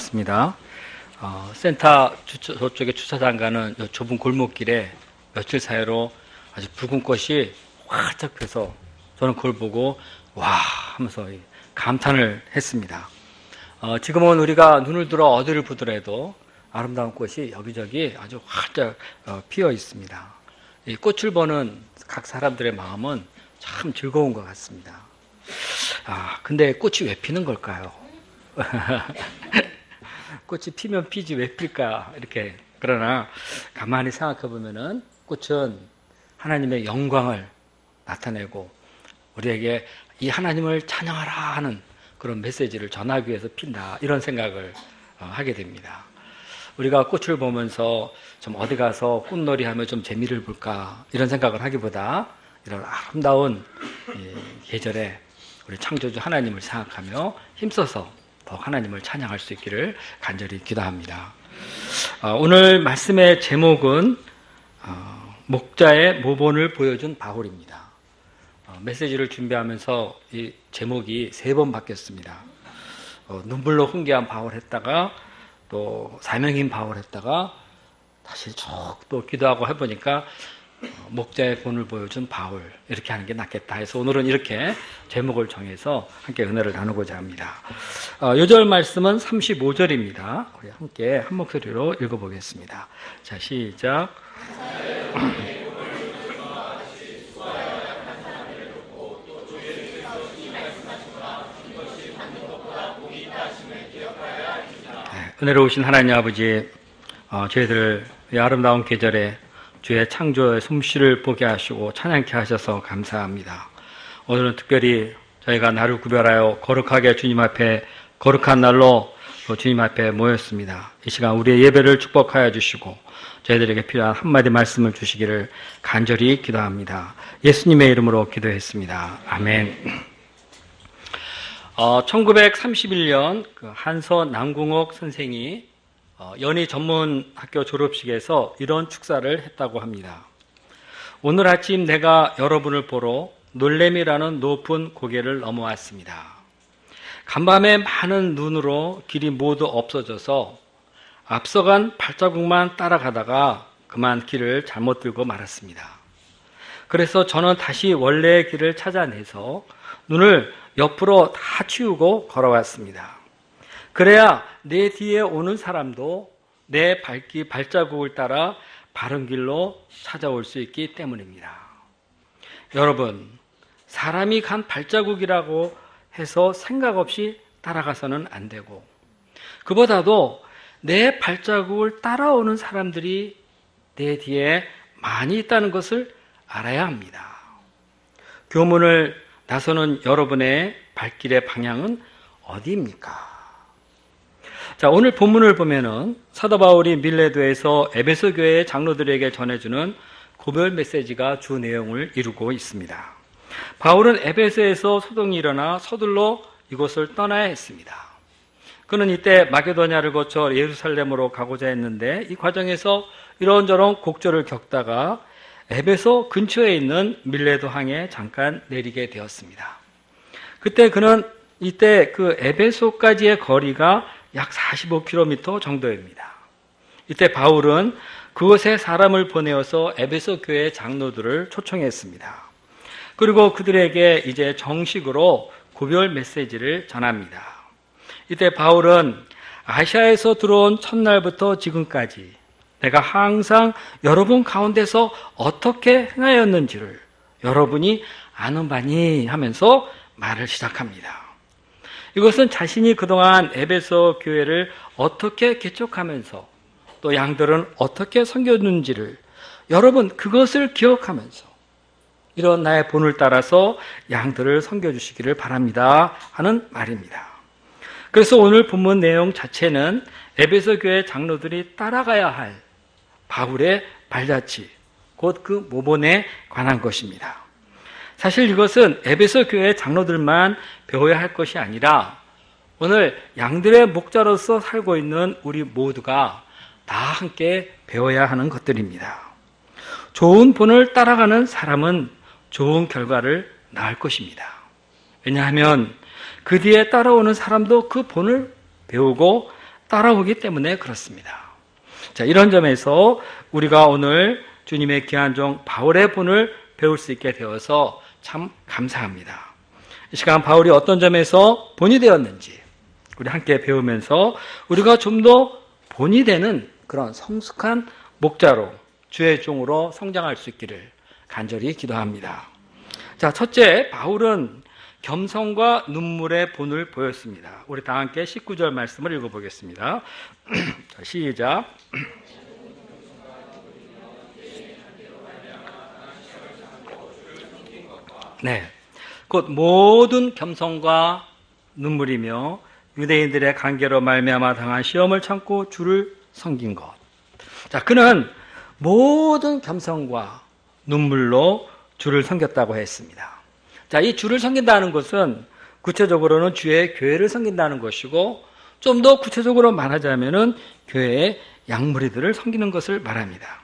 왔습니다. 센터 저쪽에 주차장 가는 좁은 골목길에 며칠 사이로 아주 붉은 꽃이 활짝 펴서 저는 그걸 보고 와 하면서 감탄을 했습니다. 지금은 우리가 눈을 들어 어디를 보더라도 아름다운 꽃이 여기저기 아주 활짝 피어 있습니다. 이 꽃을 보는 각 사람들의 마음은 참 즐거운 것 같습니다. 근데 꽃이 왜 피는 걸까요? 꽃이 피면 피지 왜 필까? 이렇게. 그러나 가만히 생각해 보면은 꽃은 하나님의 영광을 나타내고 우리에게 이 하나님을 찬양하라 하는 그런 메시지를 전하기 위해서 핀다. 이런 생각을 하게 됩니다. 우리가 꽃을 보면서 좀 어디 가서 꽃놀이 하면 좀 재미를 볼까? 이런 생각을 하기보다 이런 아름다운 계절에 우리 창조주 하나님을 생각하며 힘써서 더 하나님을 찬양할 수 있기를 간절히 기도합니다. 오늘 말씀의 제목은 목자의 모본을 보여준 바울입니다. 메시지를 준비하면서 이 제목이 3번 바뀌었습니다. 눈물로 훈계한 바울 했다가 또 사명인 바울 했다가 다시 쭉 또 기도하고 해보니까 목자의 본을 보여준 바울 이렇게 하는 게 낫겠다 해서 오늘은 이렇게 제목을 정해서 함께 은혜를 나누고자 합니다. 요절 말씀은 35절입니다. 우리 함께 한 목소리로 읽어보겠습니다. 자, 시작. 은혜로우신 하나님 아버지, 저희들 이 아름다운 계절에 주의 창조의 솜씨를 보게 하시고 찬양케 하셔서 감사합니다. 오늘은 특별히 저희가 날을 구별하여 거룩하게 주님 앞에 거룩한 날로 주님 앞에 모였습니다. 이 시간 우리의 예배를 축복하여 주시고 저희들에게 필요한 한마디 말씀을 주시기를 간절히 기도합니다. 예수님의 이름으로 기도했습니다. 아멘. 1931년 한서 남궁옥 선생이 연희 전문학교 졸업식에서 이런 축사를 했다고 합니다. 오늘 아침 내가 여러분을 보러 놀래미라는 높은 고개를 넘어왔습니다. 간밤에 많은 눈으로 길이 모두 없어져서 앞서간 발자국만 따라가다가 그만 길을 잘못 들고 말았습니다. 그래서 저는 다시 원래의 길을 찾아내서 눈을 옆으로 다 치우고 걸어왔습니다. 그래야 내 뒤에 오는 사람도 내 발자국을 따라 바른 길로 찾아올 수 있기 때문입니다. 여러분, 사람이 간 발자국이라고 해서 생각 없이 따라가서는 안 되고 그보다도 내 발자국을 따라오는 사람들이 내 뒤에 많이 있다는 것을 알아야 합니다. 교문을 나서는 여러분의 발길의 방향은 어디입니까? 자, 오늘 본문을 보면은 사도 바울이 밀레도에서 에베소 교회의 장로들에게 전해주는 고별 메시지가 주 내용을 이루고 있습니다. 바울은 에베소에서 소동이 일어나 서둘러 이곳을 떠나야 했습니다. 그는 이때 마게도냐를 거쳐 예루살렘으로 가고자 했는데 이 과정에서 이런저런 곡절을 겪다가 에베소 근처에 있는 밀레도 항에 잠깐 내리게 되었습니다. 그때 그는 이때 그 에베소까지의 거리가 약 45km 정도입니다. 이때 바울은 그곳에 사람을 보내어서 에베소 교회 장로들을 초청했습니다. 그리고 그들에게 이제 정식으로 고별 메시지를 전합니다. 이때 바울은 아시아에서 들어온 첫날부터 지금까지 내가 항상 여러분 가운데서 어떻게 행하였는지를 여러분이 아는 바니 하면서 말을 시작합니다. 이것은 자신이 그동안 에베소 교회를 어떻게 개척하면서 또 양들은 어떻게 섬겼는지를 여러분 그것을 기억하면서 이런 나의 본을 따라서 양들을 섬겨주시기를 바랍니다 하는 말입니다. 그래서 오늘 본문 내용 자체는 에베소 교회 장로들이 따라가야 할 바울의 발자취, 곧 그 모본에 관한 것입니다. 사실 이것은 에베소 교회 장로들만 배워야 할 것이 아니라 오늘 양들의 목자로서 살고 있는 우리 모두가 다 함께 배워야 하는 것들입니다. 좋은 본을 따라가는 사람은 좋은 결과를 낳을 것입니다. 왜냐하면 그 뒤에 따라오는 사람도 그 본을 배우고 따라오기 때문에 그렇습니다. 자, 이런 점에서 우리가 오늘 주님의 귀한 종 바울의 본을 배울 수 있게 되어서 참 감사합니다. 이 시간 바울이 어떤 점에서 본이 되었는지 우리 함께 배우면서 우리가 좀 더 본이 되는 그런 성숙한 목자로 주의 종으로 성장할 수 있기를 간절히 기도합니다. 자, 첫째, 바울은 겸손과 눈물의 본을 보였습니다. 우리 다 함께 19절 말씀을 읽어보겠습니다. 자, 시작. 네, 곧 모든 겸손과 눈물이며 유대인들의 관계로 말미암아 당한 시험을 참고 주를 섬긴 것. 자, 그는 모든 겸손과 눈물로 주를 섬겼다고 했습니다. 자, 이 주를 섬긴다는 것은 구체적으로는 주의 교회를 섬긴다는 것이고 좀 더 구체적으로 말하자면은 교회의 양무리들을 섬기는 것을 말합니다.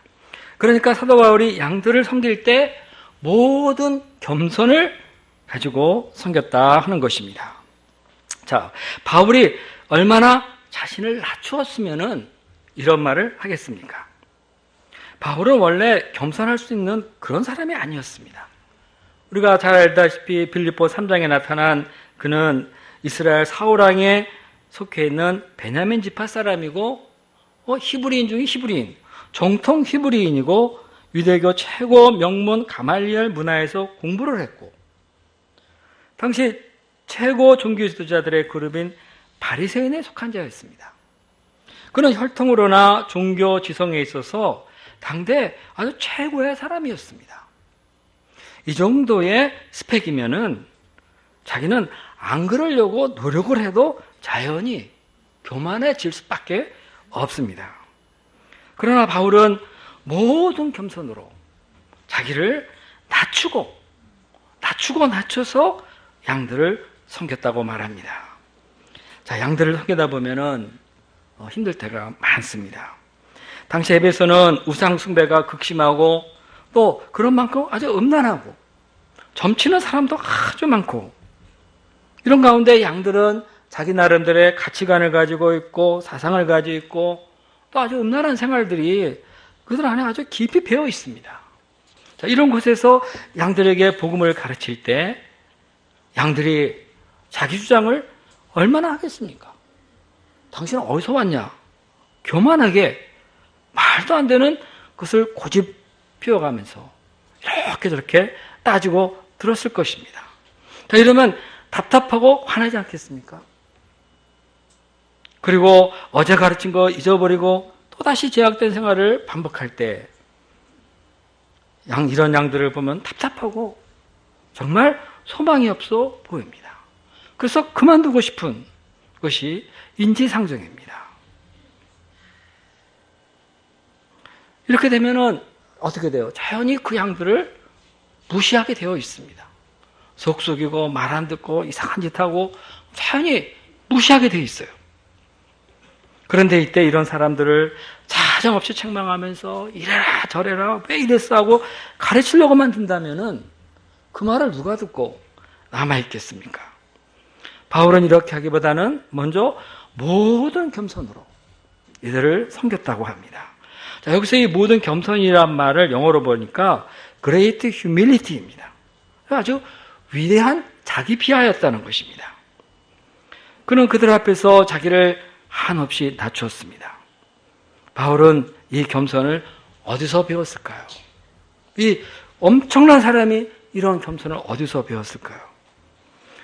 그러니까 사도 바울이 양들을 섬길 때 모든 겸손을 가지고 섬겼다 하는 것입니다. 자, 바울이 얼마나 자신을 낮추었으면은 이런 말을 하겠습니까? 바울은 원래 겸손할 수 있는 그런 사람이 아니었습니다. 우리가 잘 알다시피 빌립보 3장에 나타난 그는 이스라엘 사울왕에 속해 있는 베냐민 지파 사람이고 히브리인 중에 히브리인, 정통 히브리인이고 유대교 최고 명문 가말리엘 문화에서 공부를 했고 당시 최고 종교 지도자들의 그룹인 바리새인에 속한 자였습니다. 그는 혈통으로나 종교 지성에 있어서 당대 아주 최고의 사람이었습니다. 이 정도의 스펙이면은 자기는 안 그러려고 노력을 해도 자연히 교만해질 수밖에 없습니다. 그러나 바울은 모든 겸손으로 자기를 낮춰서 양들을 섬겼다고 말합니다. 자, 양들을 섬기다 보면은 힘들 때가 많습니다. 당시 에베소는 우상 숭배가 극심하고 또 그런 만큼 아주 음란하고 점치는 사람도 아주 많고 이런 가운데 양들은 자기 나름대로의 가치관을 가지고 있고 사상을 가지고 있고 또 아주 음란한 생활들이 그들 안에 아주 깊이 배어 있습니다. 자, 이런 곳에서 양들에게 복음을 가르칠 때 양들이 자기 주장을 얼마나 하겠습니까? 당신은 어디서 왔냐? 교만하게 말도 안 되는 것을 고집 피워가면서 이렇게 저렇게 따지고 들었을 것입니다. 자, 이러면 답답하고 화나지 않겠습니까? 그리고 어제 가르친 거 잊어버리고 또다시 제약된 생활을 반복할 때 이런 양들을 보면 답답하고 정말 소망이 없어 보입니다. 그래서 그만두고 싶은 것이 인지상정입니다. 이렇게 되면은 어떻게 돼요? 자연히 그 양들을 무시하게 되어 있습니다. 속속이고 말 안 듣고 이상한 짓 하고 자연히 무시하게 되어 있어요. 그런데 이때 이런 사람들을 사정없이 책망하면서 이래라 저래라 왜 이랬어 하고 가르치려고만 든다면은 그 말을 누가 듣고 남아있겠습니까? 바울은 이렇게 하기보다는 먼저 모든 겸손으로 이들을 섬겼다고 합니다. 자, 여기서 이 모든 겸손이란 말을 영어로 보니까 Great Humility입니다. 아주 위대한 자기 비하였다는 것입니다. 그는 그들 앞에서 자기를 한없이 낮췄습니다. 바울은 이 겸손을 어디서 배웠을까요? 이 엄청난 사람이 이런 겸손을 어디서 배웠을까요?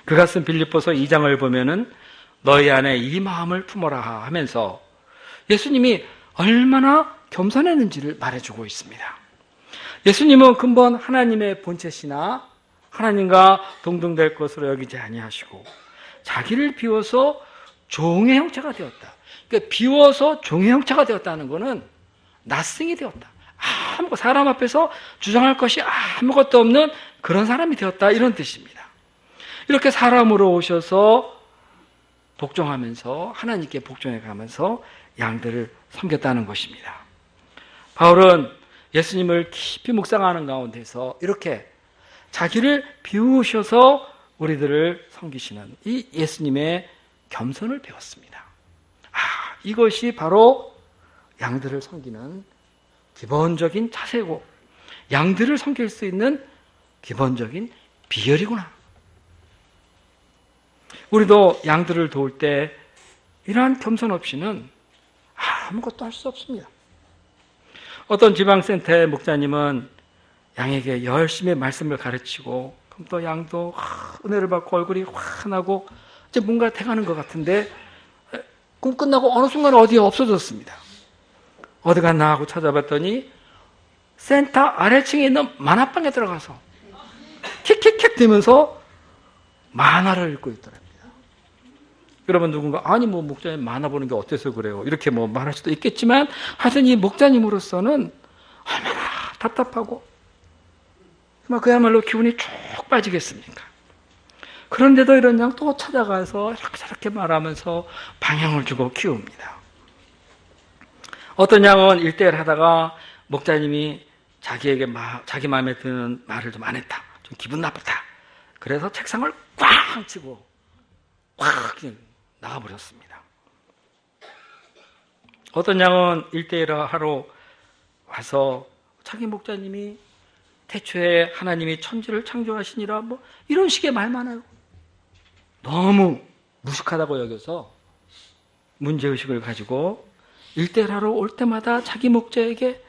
그가 쓴 빌립보서 2장을 보면은 너희 안에 이 마음을 품어라 하면서 예수님이 얼마나 겸손했는지를 말해주고 있습니다. 예수님은 근본 하나님의 본체시나 하나님과 동등될 것으로 여기지 아니하시고 자기를 비워서 종의 형체가 되었다. 그러니까 비워서 종의 형체가 되었다는 것은 낯승이 되었다. 사람 앞에서 주장할 것이 아무것도 없는 그런 사람이 되었다. 이런 뜻입니다. 이렇게 사람으로 오셔서 복종하면서 하나님께 복종해 가면서 양들을 섬겼다는 것입니다. 바울은 예수님을 깊이 묵상하는 가운데서 이렇게 자기를 비우셔서 우리들을 섬기시는 이 예수님의 겸손을 배웠습니다. 이것이 바로 양들을 섬기는 기본적인 자세고 양들을 섬길 수 있는 기본적인 비결이구나. 우리도 양들을 도울 때 이러한 겸손 없이는 아무것도 할 수 없습니다. 어떤 지방센터의 목사님은 양에게 열심히 말씀을 가르치고 그럼 또 양도 은혜를 받고 얼굴이 환하고 이제 뭔가 돼가는 것 같은데 꿈 끝나고 어느 순간 어디에 없어졌습니다. 어디 갔나 하고 찾아봤더니 센터 아래층에 있는 만화방에 들어가서 킥킥킥 대면서 만화를 읽고 있더랍니다. 그러면 누군가 아니 뭐 목사님 만화 보는 게 어때서 그래요? 이렇게 뭐 말할 수도 있겠지만 하여튼 이 목사님으로서는 얼마나 답답하고 그야말로 기분이 쭉 빠지겠습니까? 그런데도 이런 양 또 찾아가서 저렇게 말하면서 방향을 주고 키웁니다. 어떤 양은 1대1 하다가 목사님이 자기 마음에 드는 말을 좀 안 했다. 좀 기분 나쁘다. 그래서 책상을 꽝 치고 꽉 나가버렸습니다. 어떤 양은 1대1 하러 와서 자기 목사님이 태초에 하나님이 천지를 창조하시니라 뭐 이런 식의 말 많아요. 너무 무식하다고 여겨서 문제의식을 가지고 1대1 하러 올 때마다 자기 목자에게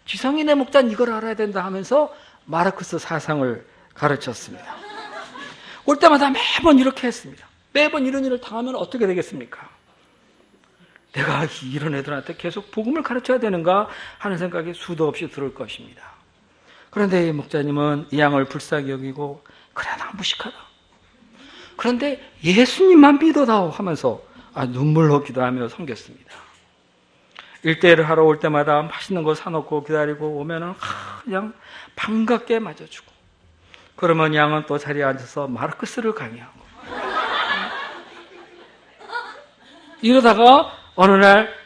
지성인의 목자는 이걸 알아야 된다 하면서 마르크스 사상을 가르쳤습니다. 올 때마다 매번 이렇게 했습니다. 매번 이런 일을 당하면 어떻게 되겠습니까? 내가 이런 애들한테 계속 복음을 가르쳐야 되는가 하는 생각이 수도 없이 들을 것입니다. 그런데 이 목자님은 이 양을 불쌍히 여기고 그래 나 무식하다. 그런데 예수님만 믿어다오 하면서 눈물로 기도하며 섬겼습니다. 1대1을 하러 올 때마다 맛있는 거 사놓고 기다리고 오면은 그냥 반갑게 맞아주고 그러면 양은 또 자리에 앉아서 마르크스를 강의하고 이러다가 어느 날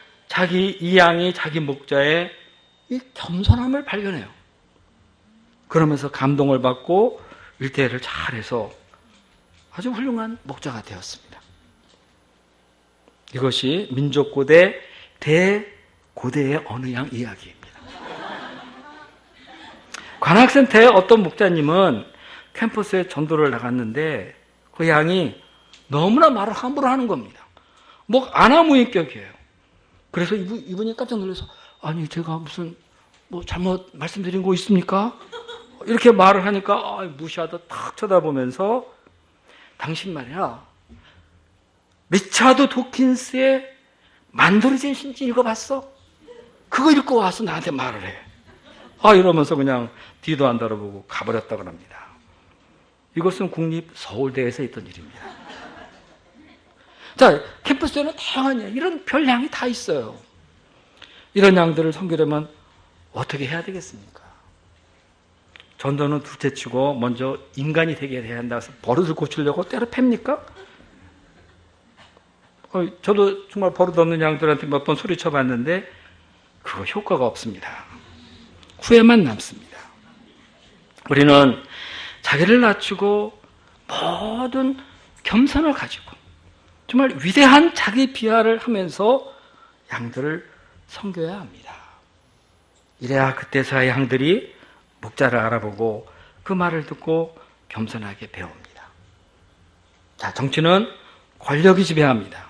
이 양이 자기 목자의 이 겸손함을 발견해요. 그러면서 감동을 받고 1대1을 잘해서 아주 훌륭한 목자가 되었습니다. 이것이 민족고대 대고대의 어느 양 이야기입니다. 관학센터의 어떤 목자님은 캠퍼스에 전도를 나갔는데 그 양이 너무나 말을 함부로 하는 겁니다. 뭐 아나무인격이에요. 그래서 이분이 깜짝 놀라서 아니 제가 무슨 뭐 잘못 말씀드린 거 있습니까? 이렇게 말을 하니까 무시하다 탁 쳐다보면서 당신 말이야 리차드 도킨스의 만도리젠 신지 읽어봤어? 그거 읽고 와서 나한테 말을 해. 이러면서 그냥 뒤도 안 돌아보고 가버렸다고 합니다. 이것은 국립 서울대에서 있던 일입니다. 자, 캠퍼스에는 다양한 양, 이런 별 양이 다 있어요. 이런 양들을 섬기려면 어떻게 해야 되겠습니까? 전도는 둘째치고 먼저 인간이 되게 해야 한다 해서 버릇을 고치려고 때려 팹니까? 저도 정말 버릇 없는 양들한테 몇 번 소리쳐 봤는데 그거 효과가 없습니다. 후회만 남습니다. 우리는 자기를 낮추고 모든 겸손을 가지고 정말 위대한 자기 비하를 하면서 양들을 섬겨야 합니다. 이래야 그때서야 양들이 목자를 알아보고 그 말을 듣고 겸손하게 배웁니다. 자, 정치는 권력이 지배합니다.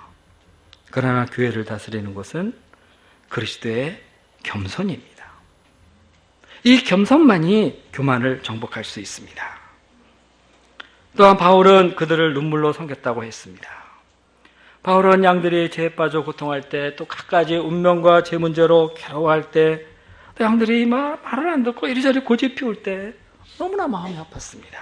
그러나 교회를 다스리는 것은 그리스도의 겸손입니다. 이 겸손만이 교만을 정복할 수 있습니다. 또한 바울은 그들을 눈물로 섬겼다고 했습니다. 바울은 양들이 죄에 빠져 고통할 때 또 갖가지 운명과 죄 문제로 괴로워할 때 또 양들이 말을 안 듣고 이리저리 고집 피울 때 너무나 마음이 아팠습니다.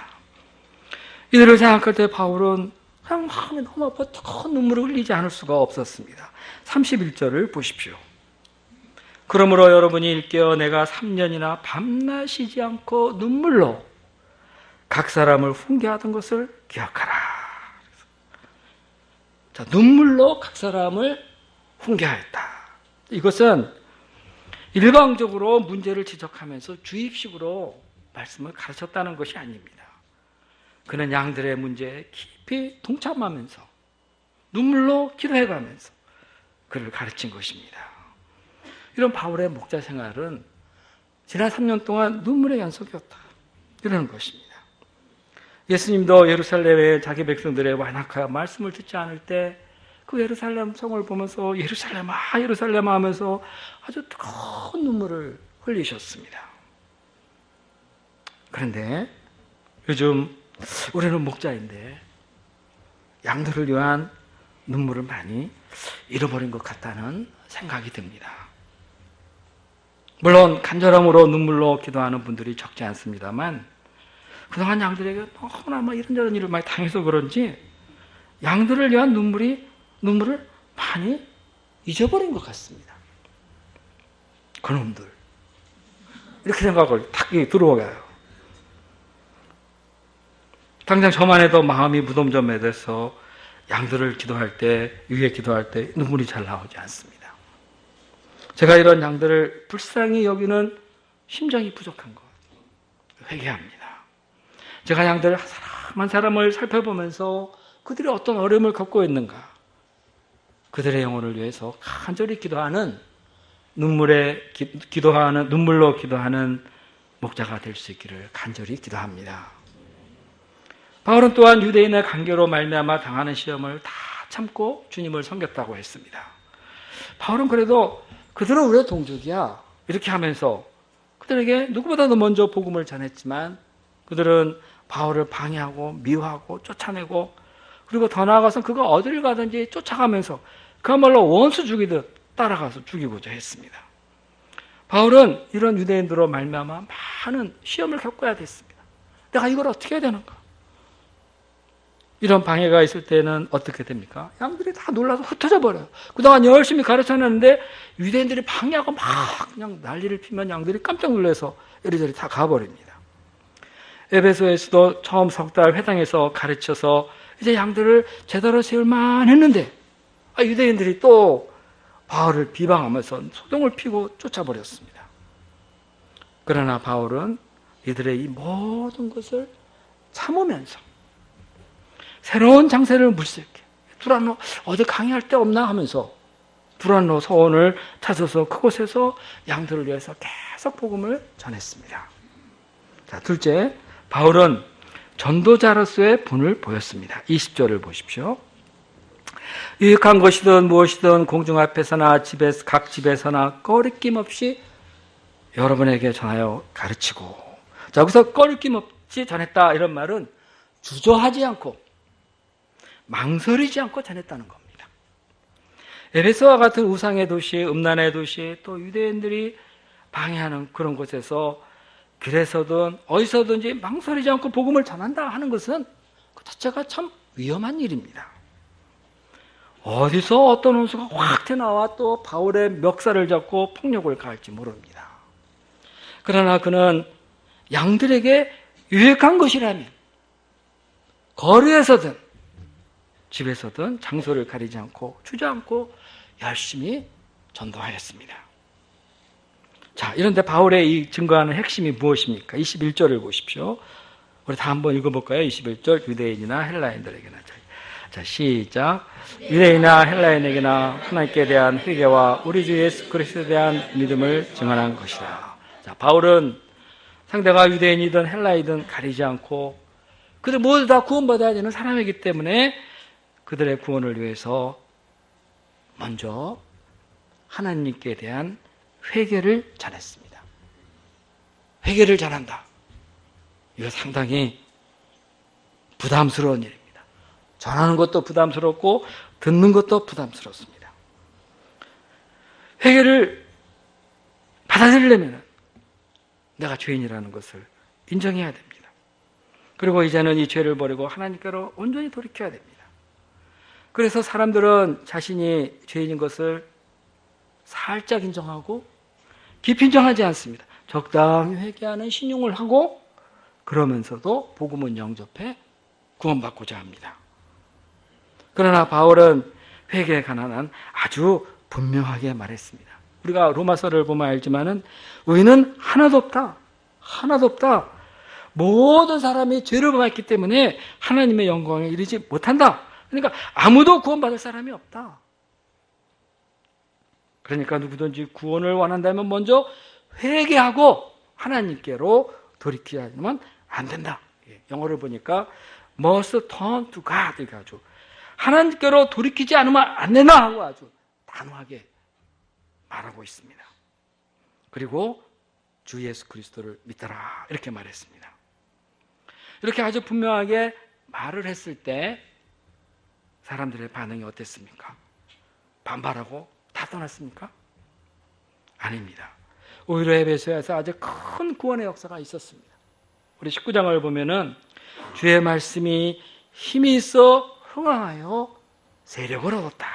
이들을 생각할 때 바울은 그냥 마음이 너무 아파 큰 눈물을 흘리지 않을 수가 없었습니다. 31절을 보십시오. 그러므로 여러분이 일깨어 내가 3년이나 밤낮 쉬지 않고 눈물로 각 사람을 훈계하던 것을 기억하라. 자, 눈물로 각 사람을 훈계하였다. 이것은 일방적으로 문제를 지적하면서 주입식으로 말씀을 가르쳤다는 것이 아닙니다. 그는 양들의 문제에 깊이 동참하면서 눈물로 기도해가면서 그를 가르친 것입니다. 이런 바울의 목자 생활은 지난 3년 동안 눈물의 연속이었다. 이러는 것입니다. 예수님도 예루살렘에 자기 백성들의 완악하여 말씀을 듣지 않을 때 그 예루살렘 성을 보면서 예루살렘아 예루살렘아 하면서 아주 뜨거운 눈물을 흘리셨습니다. 그런데 요즘 우리는 목자인데 양들을 위한 눈물을 많이 잃어버린 것 같다는 생각이 듭니다. 물론 간절함으로 눈물로 기도하는 분들이 적지 않습니다만 그동안 양들에게 너무나 이런저런 일을 많이 당해서 그런지 양들을 위한 눈물을 많이 잊어버린 것 같습니다. 그놈들 이렇게 생각을 딱 들어오게요. 당장 저만 해도 마음이 무덤덤해서 양들을 기도할 때, 위에 기도할 때 눈물이 잘 나오지 않습니다. 제가 이런 양들을 불쌍히 여기는 심정이 부족한 것 회개합니다. 제가 양들 한 사람 한 사람을 살펴보면서 그들이 어떤 어려움을 겪고 있는가, 그들의 영혼을 위해서 간절히 기도하는 눈물로 기도하는 목자가 될 수 있기를 간절히 기도합니다. 바울은 또한 유대인의 간교로 말미암아 당하는 시험을 다 참고 주님을 섬겼다고 했습니다. 바울은 그래도 그들은 우리의 동족이야 이렇게 하면서 그들에게 누구보다도 먼저 복음을 전했지만 그들은 바울을 방해하고 미워하고 쫓아내고 그리고 더 나아가서 그가 어디를 가든지 쫓아가면서 그야말로 원수 죽이듯 따라가서 죽이고자 했습니다. 바울은 이런 유대인들로 말미암아 많은 시험을 겪어야 됐습니다. 내가 이걸 어떻게 해야 되는가? 이런 방해가 있을 때는 어떻게 됩니까? 양들이 다 놀라서 흩어져 버려요. 그동안 열심히 가르쳤는데 유대인들이 방해하고 막 그냥 난리를 피면 양들이 깜짝 놀라서 이리저리 다 가버립니다. 에베소에서도 처음 석 달 회당에서 가르쳐서 이제 양들을 제대로 세울만 했는데 유대인들이 또 바울을 비방하면서 소동을 피고 쫓아버렸습니다. 그러나 바울은 이들의 이 모든 것을 참으면서 새로운 장세를 물색해 두란노 어디 강의할 데 없나 하면서 두란노 서원을 찾아서 그곳에서 양들을 위해서 계속 복음을 전했습니다. 자, 둘째, 바울은 전도자로서의 분을 보였습니다. 20절을 보십시오. 유익한 것이든 무엇이든 공중 앞에서나 각 집에서나 꺼리낌 없이 여러분에게 전하여 가르치고. 자, 여기서 꺼리낌 없이 전했다 이런 말은 주저하지 않고 망설이지 않고 전했다는 겁니다. 에베소와 같은 우상의 도시, 음란의 도시, 또 유대인들이 방해하는 그런 곳에서 길에서든 어디서든지 망설이지 않고 복음을 전한다 하는 것은 그 자체가 참 위험한 일입니다. 어디서 어떤 원수가 확 튀어나와 또 바울의 멱살을 잡고 폭력을 가할지 모릅니다. 그러나 그는 양들에게 유익한 것이라면 거리에서든 집에서든 장소를 가리지 않고 주저앉고 열심히 전도하였습니다. 자, 이런데 바울의 이 증거하는 핵심이 무엇입니까? 21절을 보십시오. 우리 다 한번 읽어볼까요? 21절 유대인이나 헬라인들에게나. 자, 시작. 유대인이나 헬라인에게나 하나님께 대한 회개와 우리 주 예수 그리스도에 대한 믿음을 증언한 것이다. 자, 바울은 상대가 유대인이든 헬라이든 가리지 않고 그들 모두 다 구원받아야 되는 사람이기 때문에 그들의 구원을 위해서 먼저 하나님께 대한 회개를 전했습니다. 회개를 전한다. 이거 상당히 부담스러운 일입니다. 전하는 것도 부담스럽고 듣는 것도 부담스럽습니다. 회개를 받아들이려면 내가 죄인이라는 것을 인정해야 됩니다. 그리고 이제는 이 죄를 버리고 하나님께로 온전히 돌이켜야 됩니다. 그래서 사람들은 자신이 죄인인 것을 살짝 인정하고 깊이 인정하지 않습니다. 적당히 회개하는 신용을 하고 그러면서도 복음은 영접해 구원받고자 합니다. 그러나 바울은 회개에 관한 아주 분명하게 말했습니다. 우리가 로마서를 보면 알지만은 의인은 하나도 없다. 하나도 없다. 모든 사람이 죄를 범했기 때문에 하나님의 영광에 이르지 못한다. 그러니까 아무도 구원받을 사람이 없다. 그러니까 누구든지 구원을 원한다면 먼저 회개하고 하나님께로 돌이키면 안 된다. 영어를 보니까 must turn to God 이렇게 아주 하나님께로 돌이키지 않으면 안 된다 하고 아주 단호하게 말하고 있습니다. 그리고 주 예수 그리스도를 믿더라 이렇게 말했습니다. 이렇게 아주 분명하게 말을 했을 때 사람들의 반응이 어땠습니까? 반발하고 다 떠났습니까? 아닙니다. 오히려 에베소에서 아주 큰 구원의 역사가 있었습니다. 우리 19장을 보면은 주의 말씀이 힘이 있어 흥황하여 세력을 얻었다.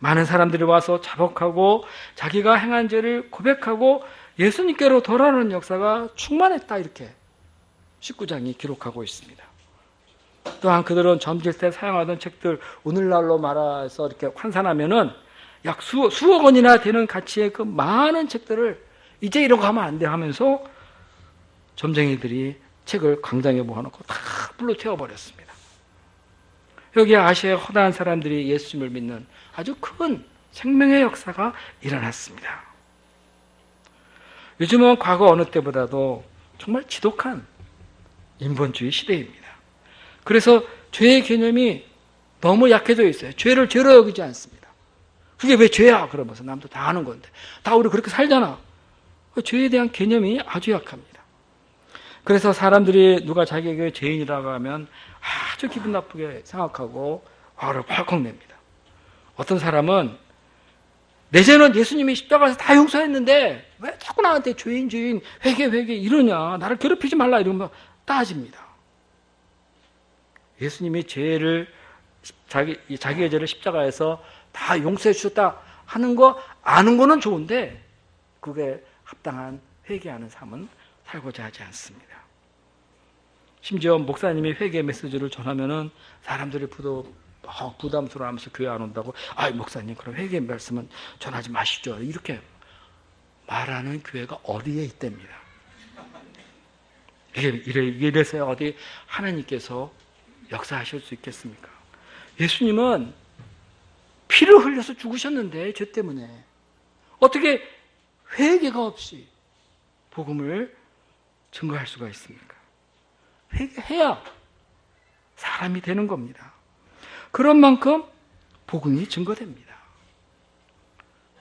많은 사람들이 와서 자복하고 자기가 행한 죄를 고백하고 예수님께로 돌아오는 역사가 충만했다 이렇게 19장이 기록하고 있습니다. 또한 그들은 점질 때 사용하던 책들 오늘날로 말해서 이렇게 환산하면은 약 수억 원이나 되는 가치의 그 많은 책들을 이제 이러고 하면 안 돼 하면서 점쟁이들이 책을 광장에 모아놓고 다 불로 태워버렸습니다. 여기 아시아의 허다한 사람들이 예수님을 믿는 아주 큰 생명의 역사가 일어났습니다. 요즘은 과거 어느 때보다도 정말 지독한 인본주의 시대입니다. 그래서 죄의 개념이 너무 약해져 있어요. 죄를 죄로 여기지 않습니다. 그게 왜 죄야? 그러면서 남도 다 아는 건데 다 우리 그렇게 살잖아. 죄에 대한 개념이 아주 약합니다. 그래서 사람들이 누가 자기에게 죄인이라고 하면 아주 기분 나쁘게 생각하고 화를 펄컥 냅니다. 어떤 사람은 내 죄는 예수님이 십자가에서 다 용서했는데 왜 자꾸 나한테 죄인 회개 이러냐, 나를 괴롭히지 말라 이러면 따집니다. 예수님이 죄를 자기의 죄를 십자가에서 다 용서해 주셨다 하는 거 아는 거는 좋은데 그게 합당한 회개하는 삶은 살고자 하지 않습니다. 심지어 목사님이 회개 메시지를 전하면은 사람들이 부담스러워하면서 교회 안 온다고, 목사님 그럼 회개 말씀은 전하지 마시죠 이렇게 말하는 교회가 어디에 있답니다. 이래서야 어디 하나님께서 역사하실 수 있겠습니까? 예수님은 피를 흘려서 죽으셨는데 죄 때문에 어떻게 회개가 없이 복음을 증거할 수가 있습니까? 회개해야 사람이 되는 겁니다. 그런 만큼 복음이 증거됩니다.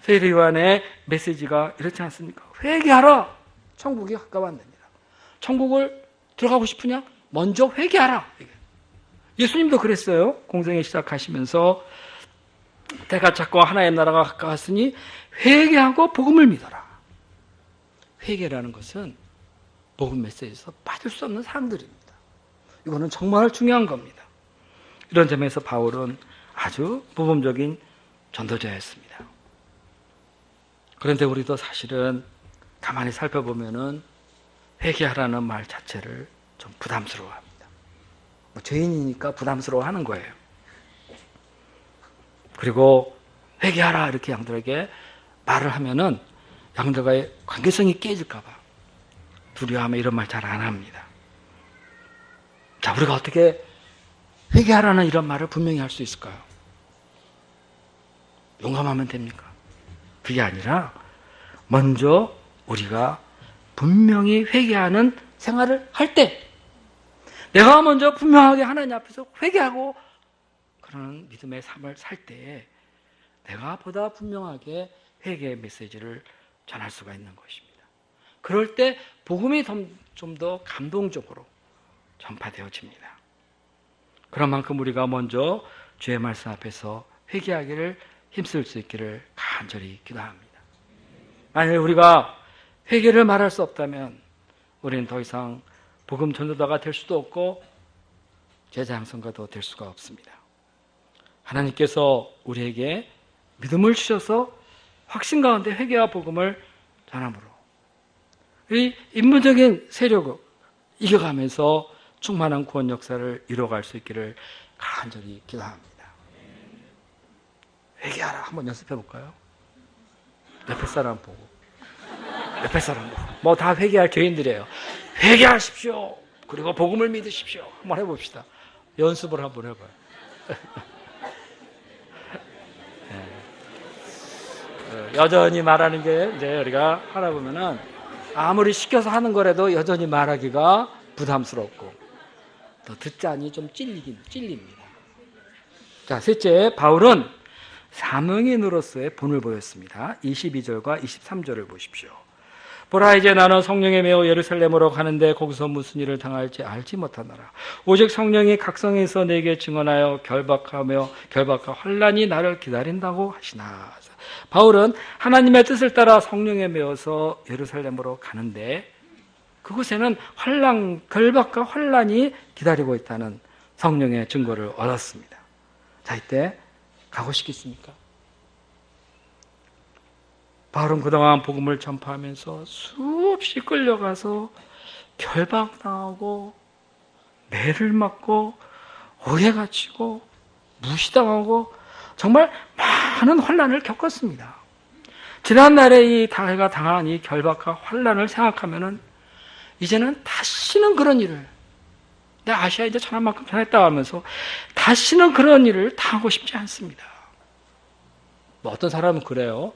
세례 요한의 메시지가 이렇지 않습니까? 회개하라. 천국이 가까웠습니다. 천국을 들어가고 싶으냐? 먼저 회개하라. 예수님도 그랬어요. 공생애 시작하시면서 때가 찼고 하나의 나라가 가까웠으니 회개하고 복음을 믿어라. 회개라는 것은 복음 메시지에서 빠질 수 없는 사항들입니다. 이거는 정말 중요한 겁니다. 이런 점에서 바울은 아주 모범적인 전도자였습니다. 그런데 우리도 사실은 가만히 살펴보면은 회개하라는 말 자체를 좀 부담스러워합니다. 죄인이니까 부담스러워하는 거예요. 그리고 회개하라 이렇게 양들에게 말을 하면은 양들과의 관계성이 깨질까 봐 두려워하며 이런 말 잘 안 합니다. 자, 우리가 어떻게 회개하라는 이런 말을 분명히 할 수 있을까요? 용감하면 됩니까? 그게 아니라 먼저 우리가 분명히 회개하는 생활을 할 때 내가 먼저 분명하게 하나님 앞에서 회개하고 그런 믿음의 삶을 살 때에 내가 보다 분명하게 회개의 메시지를 전할 수가 있는 것입니다. 그럴 때 복음이 좀 더 감동적으로 전파되어집니다. 그런 만큼 우리가 먼저 주의 말씀 앞에서 회개하기를 힘쓸 수 있기를 간절히 기도합니다. 만약 우리가 회개를 말할 수 없다면 우리는 더 이상 복음 전도자가 될 수도 없고 제자 양성가도 될 수가 없습니다. 하나님께서 우리에게 믿음을 주셔서 확신 가운데 회개와 복음을 전함으로 이 인문적인 세력을 이겨가면서 충만한 구원 역사를 이뤄갈 수 있기를 간절히 기도합니다. 회개하라. 한번 연습해 볼까요? 옆에 사람 보고. 뭐 다 회개할 죄인들이에요. 회개하십시오. 그리고 복음을 믿으십시오. 한번 해봅시다. 연습을 한번 해봐요. 여전히 말하는 게 이제 우리가 하다 보면은 아무리 시켜서 하는 거라도 여전히 말하기가 부담스럽고 또 듣자니 좀 찔립니다. 자, 셋째, 바울은 사명인으로서의 본을 보였습니다. 22절과 23절을 보십시오. 보라, 이제 나는 성령에 매어 예루살렘으로 가는데 거기서 무슨 일을 당할지 알지 못하노라. 오직 성령이 각성해서 내게 증언하여 결박과 환난이 나를 기다린다고 하시나. 바울은 하나님의 뜻을 따라 성령에 매어서 예루살렘으로 가는데 그곳에는 결박과 환난이 기다리고 있다는 성령의 증거를 얻었습니다. 자, 이때 가고 싶겠습니까? 바울은 그동안 복음을 전파하면서 수없이 끌려가서 결박당하고 매를 맞고 오해 갇히고 무시당하고 정말 많은 환난을 겪었습니다. 지난날에 이 다혜가 당한 이 결박과 환난을 생각하면은 이제는 다시는 그런 일을, 내가 아시아에 이제 천한만큼 전했다 하면서 다시는 그런 일을 당하고 싶지 않습니다. 뭐 어떤 사람은 그래요.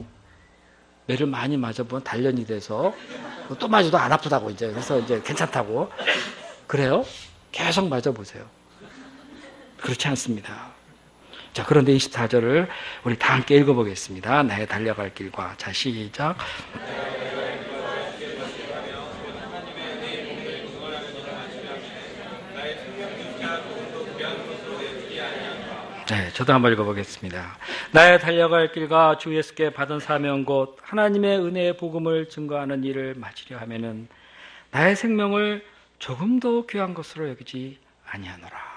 매를 많이 맞아보면 단련이 돼서 또 맞아도 안 아프다고 이제 그래서 이제 괜찮다고 그래요? 계속 맞아보세요. 그렇지 않습니다. 자, 그런데 24절을 우리 다 함께 읽어보겠습니다. 나의 달려갈 길과. 자, 시작. 네, 저도 한번 읽어보겠습니다. 나의 달려갈 길과 주 예수께 받은 사명 곧 하나님의 은혜의 복음을 증거하는 일을 마치려 하면은 나의 생명을 조금도 귀한 것으로 여기지 아니하노라.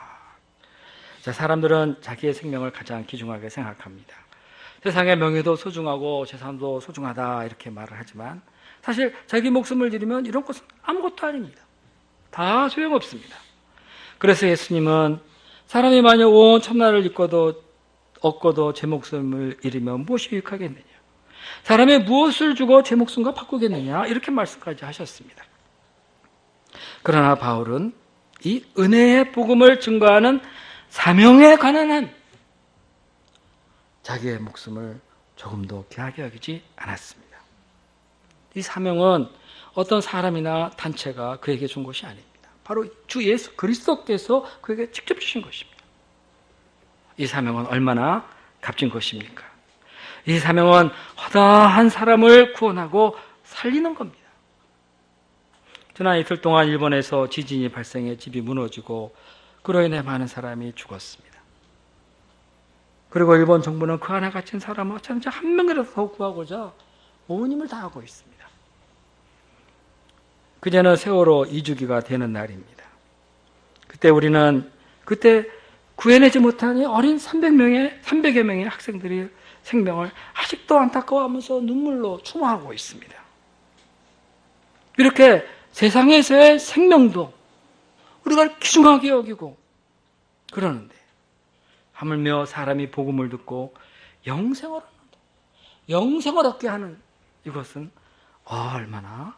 자, 사람들은 자기의 생명을 가장 귀중하게 생각합니다. 세상의 명예도 소중하고 재산도 소중하다 이렇게 말을 하지만 사실 자기 목숨을 잃으면 이런 것은 아무것도 아닙니다. 다 소용없습니다. 그래서 예수님은 사람이 만약 온 천하를 얻고도 제 목숨을 잃으면 무엇이 유익하겠느냐? 사람이 무엇을 주고 제 목숨과 바꾸겠느냐? 이렇게 말씀까지 하셨습니다. 그러나 바울은 이 은혜의 복음을 증거하는 사명에 관한 한 자기의 목숨을 조금도 귀하게 여기지 않았습니다. 이 사명은 어떤 사람이나 단체가 그에게 준 것이 아닙니다. 바로 주 예수 그리스도께서 그에게 직접 주신 것입니다. 이 사명은 얼마나 값진 것입니까? 이 사명은 허다한 사람을 구원하고 살리는 겁니다. 지난 이틀 동안 일본에서 지진이 발생해 집이 무너지고 그로 인해 많은 사람이 죽었습니다. 그리고 일본 정부는 그 안에 갇힌 사람을 어쩌든지 한 명이라도 더 구하고자 온 힘을 다하고 있습니다. 그제는 세월호 2주기가 되는 날입니다. 그때 우리는 구해내지 못한 어린 300여 명의 학생들이 생명을 아직도 안타까워하면서 눈물로 추모하고 있습니다. 이렇게 세상에서의 생명도 우리가 귀중하게 여기고 그러는데 하물며 사람이 복음을 듣고 영생을 얻게 하는 이것은 얼마나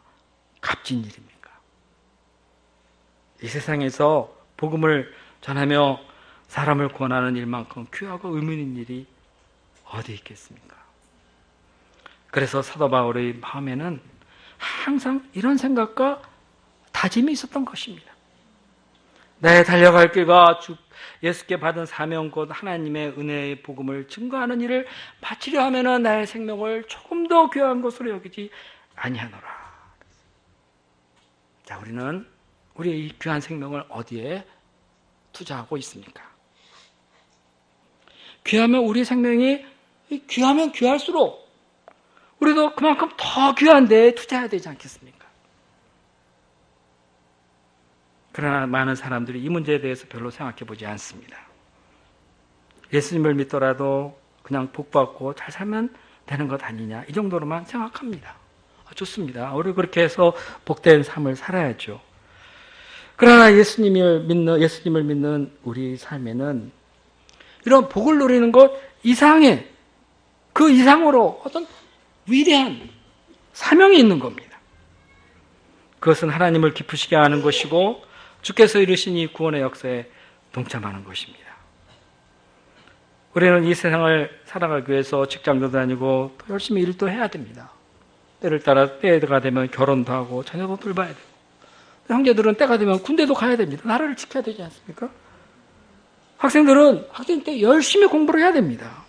값진 일입니까? 이 세상에서 복음을 전하며 사람을 구원하는 일만큼 귀하고 의미 있는 일이 어디 있겠습니까? 그래서 사도 바울의 마음에는 항상 이런 생각과 다짐이 있었던 것입니다. 내 달려갈 길과 주 예수께 받은 사명 곧 하나님의 은혜의 복음을 증거하는 일을 바치려 하면은 나의 생명을 조금 더 귀한 것으로 여기지 아니하노라. 자, 우리는 우리의 이 귀한 생명을 어디에 투자하고 있습니까? 귀하면 우리 생명이 귀하면 귀할수록 우리도 그만큼 더 귀한 데에 투자해야 되지 않겠습니까? 그러나 많은 사람들이 이 문제에 대해서 별로 생각해 보지 않습니다. 예수님을 믿더라도 그냥 복받고 잘 살면 되는 것 아니냐 이 정도로만 생각합니다. 좋습니다. 우리 그렇게 해서 복된 삶을 살아야죠. 그러나 예수님을 믿는 우리 삶에는 이런 복을 누리는 것 이상의 그 이상으로 어떤 위대한 사명이 있는 겁니다. 그것은 하나님을 기쁘시게 하는 것이고 주께서 이루신 이 구원의 역사에 동참하는 것입니다. 우리는 이 세상을 살아가기 위해서 직장도 다니고 또 열심히 일도 해야 됩니다. 때를 따라 때가 되면 결혼도 하고 자녀도 돌봐야 되고, 형제들은 때가 되면 군대도 가야 됩니다. 나라를 지켜야 되지 않습니까? 학생들은 학생 때 열심히 공부를 해야 됩니다.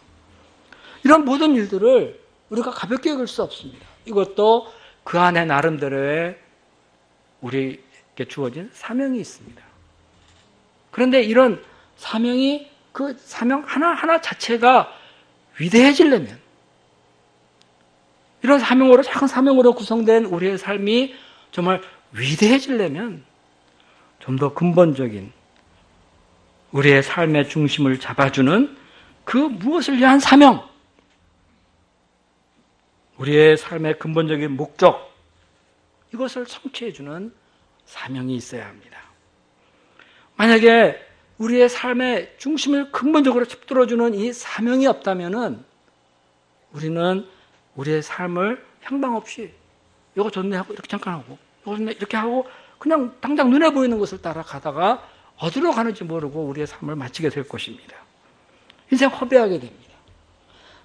이런 모든 일들을 우리가 가볍게 여길 수 없습니다. 이것도 그 안에 나름대로의 우리에게 주어진 사명이 있습니다. 그런데 이런 사명이, 그 사명 하나하나 자체가 위대해지려면, 이런 사명으로, 작은 사명으로 구성된 우리의 삶이 정말 위대해지려면 좀 더 근본적인 우리의 삶의 중심을 잡아주는 그 무엇을 위한 사명, 우리의 삶의 근본적인 목적, 이것을 성취해주는 사명이 있어야 합니다. 만약에 우리의 삶의 중심을 근본적으로 잡들어주는 이 사명이 없다면은 우리는 우리의 삶을 향방 없이 이거 좋네 하고 이렇게 잠깐 하고, 이거 좋네 이렇게 하고 그냥 당장 눈에 보이는 것을 따라가다가 어디로 가는지 모르고 우리의 삶을 마치게 될 것입니다. 인생 허비하게 됩니다.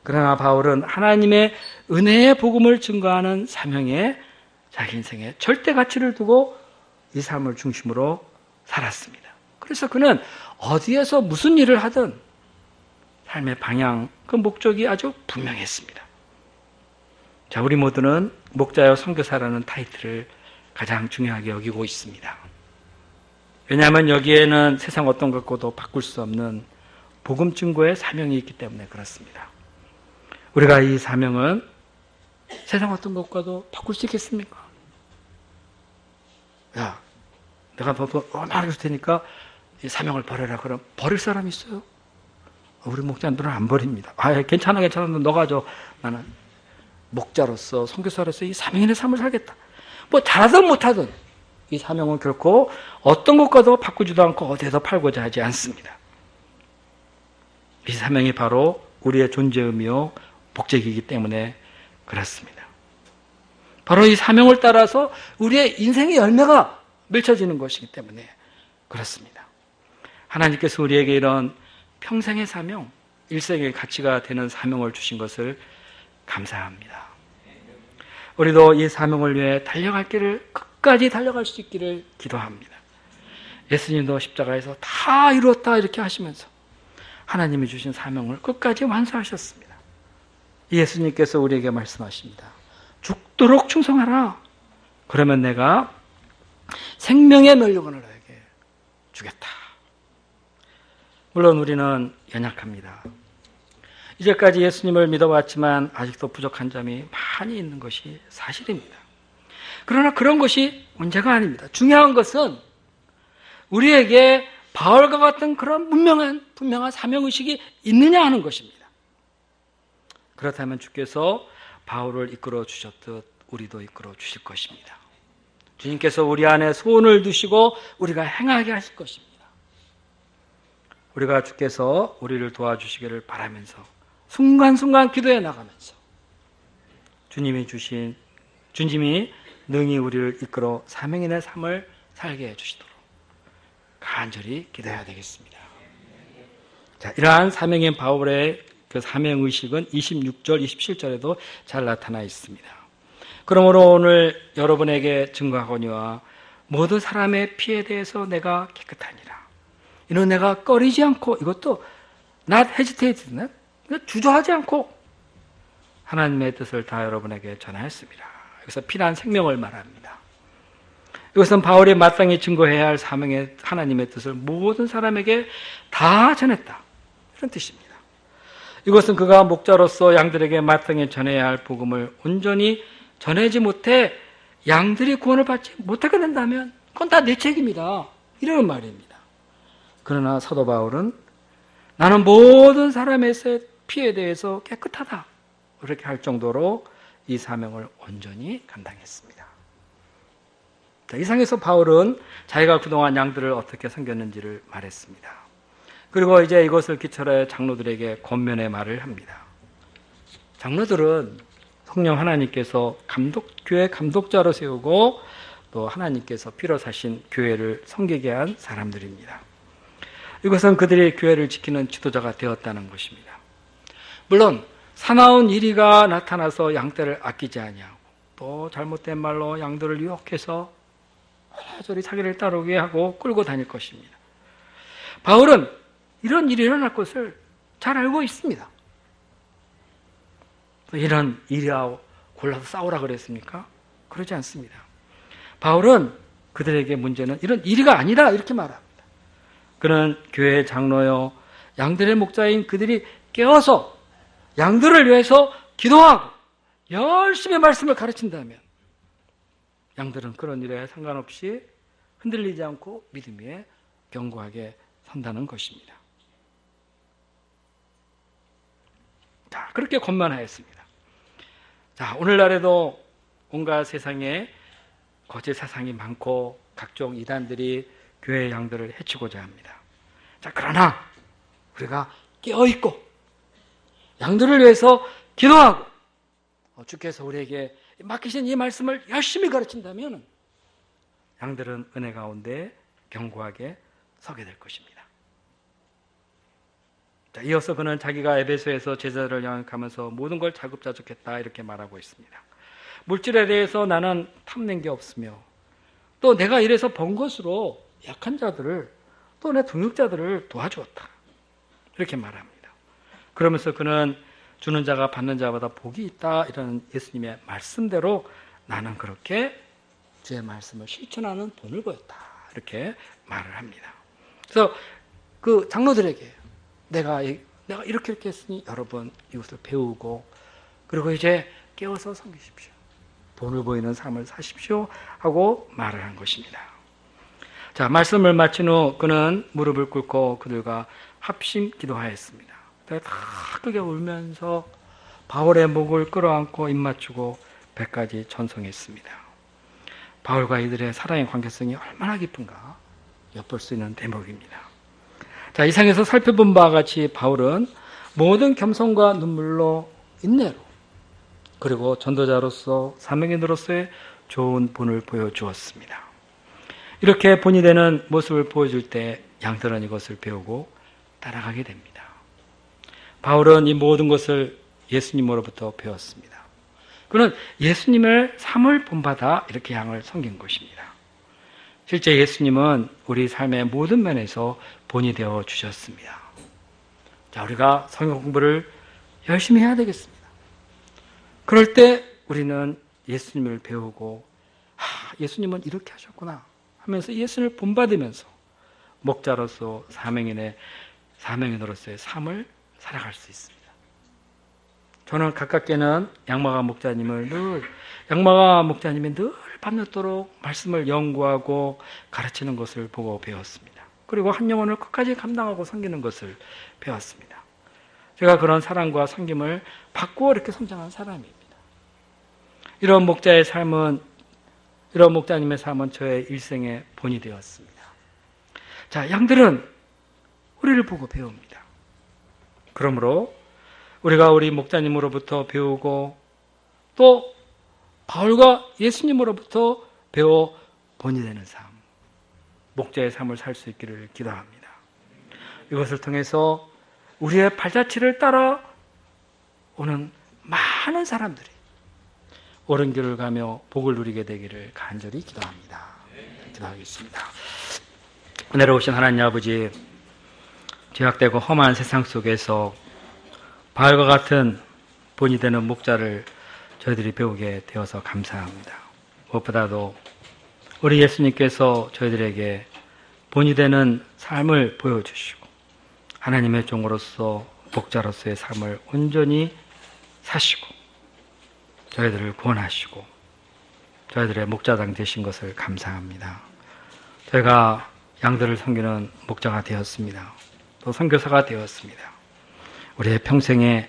그러나 바울은 하나님의 은혜의 복음을 증거하는 사명에 자기 인생에 절대 가치를 두고 이 삶을 중심으로 살았습니다. 그래서 그는 어디에서 무슨 일을 하든 삶의 방향, 그 목적이 아주 분명했습니다. 자, 우리 모두는 목자여 선교사라는 타이틀을 가장 중요하게 여기고 있습니다. 왜냐하면 여기에는 세상 어떤 것과도 바꿀 수 없는 복음 증거의 사명이 있기 때문에 그렇습니다. 우리가 이 사명은 세상 어떤 것과도 바꿀 수 있겠습니까? 야, 내가 너 얼마나 줄 테니까 이 사명을 버려라. 그럼 버릴 사람이 있어요? 우리 목자들은 안 버립니다. 괜찮아. 너 가져. 나는 목자로서, 선교사로서 이 사명인의 삶을 살겠다. 뭐 잘하든 못하든 이 사명은 결코 어떤 것과도 바꾸지도 않고 어디에서 팔고자 하지 않습니다. 이 사명이 바로 우리의 존재 의미요 복적이기 때문에 그렇습니다. 바로 이 사명을 따라서 우리의 인생의 열매가 맺혀지는 것이기 때문에 그렇습니다. 하나님께서 우리에게 이런 평생의 사명, 일생의 가치가 되는 사명을 주신 것을 감사합니다. 우리도 이 사명을 위해 달려갈 길을 끝까지 달려갈 수 있기를 기도합니다. 예수님도 십자가에서 다 이루었다 이렇게 하시면서 하나님이 주신 사명을 끝까지 완수하셨습니다. 예수님께서 우리에게 말씀하십니다. 죽도록 충성하라. 그러면 내가 생명의 면류관을 너에게 주겠다. 물론 우리는 연약합니다. 이제까지 예수님을 믿어왔지만 아직도 부족한 점이 많이 있는 것이 사실입니다. 그러나 그런 것이 문제가 아닙니다. 중요한 것은 우리에게 바울과 같은 그런 분명한 사명의식이 있느냐 하는 것입니다. 그렇다면 주께서 바울을 이끌어 주셨듯 우리도 이끌어 주실 것입니다. 주님께서 우리 안에 소원을 두시고 우리가 행하게 하실 것입니다. 우리가 주께서 우리를 도와주시기를 바라면서 순간순간 기도해 나가면서 주님이 능히 우리를 이끌어 사명인의 삶을 살게 해주시도록 간절히 기도해야 되겠습니다. 자, 이러한 사명인 바울의 그 사명의식은 26절, 27절에도 잘 나타나 있습니다. 그러므로 오늘 여러분에게 증거하거니와 모든 사람의 피에 대해서 내가 깨끗하니라. 이는 내가 꺼리지 않고, 이것도 not hesitate, 주저하지 않고 하나님의 뜻을 다 여러분에게 전하였습니다. 여기서 피난 생명을 말합니다. 이것은 바울이 마땅히 증거해야 할 사명의 하나님의 뜻을 모든 사람에게 다 전했다. 이런 뜻입니다. 이것은 그가 목자로서 양들에게 마땅히 전해야 할 복음을 온전히 전하지 못해 양들이 구원을 받지 못하게 된다면 그건 다 내 책임이다. 이런 말입니다. 그러나 사도 바울은 나는 모든 사람의 피에 대해서 깨끗하다. 이렇게 할 정도로 이 사명을 온전히 감당했습니다. 이상에서 바울은 자기가 그동안 양들을 어떻게 섬겼는지를 말했습니다. 그리고 이제 이것을 기초로 해 장로들에게 권면의 말을 합니다. 장로들은 성령 하나님께서 교회 감독자로 세우고 또 하나님께서 피로 사신 교회를 섬기게 한 사람들입니다. 이것은 그들이 교회를 지키는 지도자가 되었다는 것입니다. 물론 사나운 이리가 나타나서 양떼를 아끼지 아니하고 또 잘못된 말로 양들을 유혹해서 저리 자기를 따르게 하고 끌고 다닐 것입니다. 바울은 이런 일이 일어날 것을 잘 알고 있습니다. 이런 일이하고 골라서 싸우라 그랬습니까? 그러지 않습니다. 바울은 그들에게 문제는 이런 일이가 아니다 이렇게 말합니다. 그는 교회의 장로요 양들의 목자인 그들이 깨어서 양들을 위해서 기도하고 열심히 말씀을 가르친다면 양들은 그런 일에 상관없이 흔들리지 않고 믿음 위에 견고하게 선다는 것입니다. 자, 그렇게 권면하였습니다. 자, 오늘날에도 온갖 세상에 거짓 사상이 많고 각종 이단들이 교회의 양들을 해치고자 합니다. 자, 그러나 우리가 깨어있고 양들을 위해서 기도하고 주께서 우리에게 맡기신 이 말씀을 열심히 가르친다면 양들은 은혜 가운데 견고하게 서게 될 것입니다. 자, 이어서 그는 자기가 에베소에서 제자들을 양육하면서 모든 걸 자급자족했다 이렇게 말하고 있습니다. 물질에 대해서 나는 탐낸 게 없으며 또 내가 이래서 번 것으로 약한 자들을 또 내 동역자들을 도와주었다 이렇게 말합니다. 그러면서 그는 주는 자가 받는 자보다 복이 있다 이런 예수님의 말씀대로 나는 그렇게 주의 말씀을 실천하는 본을 보였다 이렇게 말을 합니다. 그래서 그 장로들에게 내가 이렇게 했으니 여러분 이것을 배우고 그리고 이제 깨어서 섬기십시오. 본을 보이는 삶을 사십시오 하고 말을 한 것입니다. 자, 말씀을 마친 후 그는 무릎을 꿇고 그들과 합심 기도하였습니다. 다 크게 울면서 바울의 목을 끌어안고 입맞추고 배까지 전송했습니다. 바울과 이들의 사랑의 관계성이 얼마나 깊은가 엿볼 수 있는 대목입니다. 자, 이상에서 살펴본 바와 같이 바울은 모든 겸손과 눈물로 인내로 그리고 전도자로서 사명인으로서의 좋은 본을 보여주었습니다. 이렇게 본이 되는 모습을 보여줄 때 양들은 이것을 배우고 따라가게 됩니다. 바울은 이 모든 것을 예수님으로부터 배웠습니다. 그는 예수님을 삶을 본받아 이렇게 양을 섬긴 것입니다. 실제 예수님은 우리 삶의 모든 면에서 본이 되어 주셨습니다. 자, 우리가 성경 공부를 열심히 해야 되겠습니다. 그럴 때 우리는 예수님을 배우고 예수님은 이렇게 하셨구나 하면서 예수님을 본받으면서 목자로서 사명인으로서의 삶을 살아갈 수 있습니다. 저는 가깝게는 양마가 목자님이 늘 밤늦도록 말씀을 연구하고 가르치는 것을 보고 배웠습니다. 그리고 한 영혼을 끝까지 감당하고 섬기는 것을 배웠습니다. 제가 그런 사랑과 섬김을 받고 이렇게 성장한 사람입니다. 이런 목자님의 삶은 저의 일생의 본이 되었습니다. 자, 양들은 우리를 보고 배웁니다. 그러므로 우리가 우리 목자님으로부터 배우고 또 바울과 예수님으로부터 배워 본이 되는 삶, 목자의 삶을 살 수 있기를 기도합니다. 이것을 통해서 우리의 발자취를 따라 오는 많은 사람들이 옳은 길을 가며 복을 누리게 되기를 간절히 기도합니다. 기도하겠습니다. 은혜로우신 하나님 아버지, 죄악되고 험한 세상 속에서 바울과 같은 본이 되는 목자를 저희들이 배우게 되어서 감사합니다. 무엇보다도 우리 예수님께서 저희들에게 본이 되는 삶을 보여주시고 하나님의 종으로서 목자로서의 삶을 온전히 사시고 저희들을 구원하시고 저희들의 목자장 되신 것을 감사합니다. 저희가 양들을 섬기는 목자가 되었습니다. 또 선교사가 되었습니다. 우리의 평생에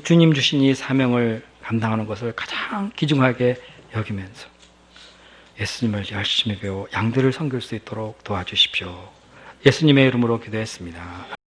주님 주신 이 사명을 감당하는 것을 가장 귀중하게 여기면서 예수님을 열심히 배워 양들을 섬길 수 있도록 도와주십시오. 예수님의 이름으로 기도했습니다.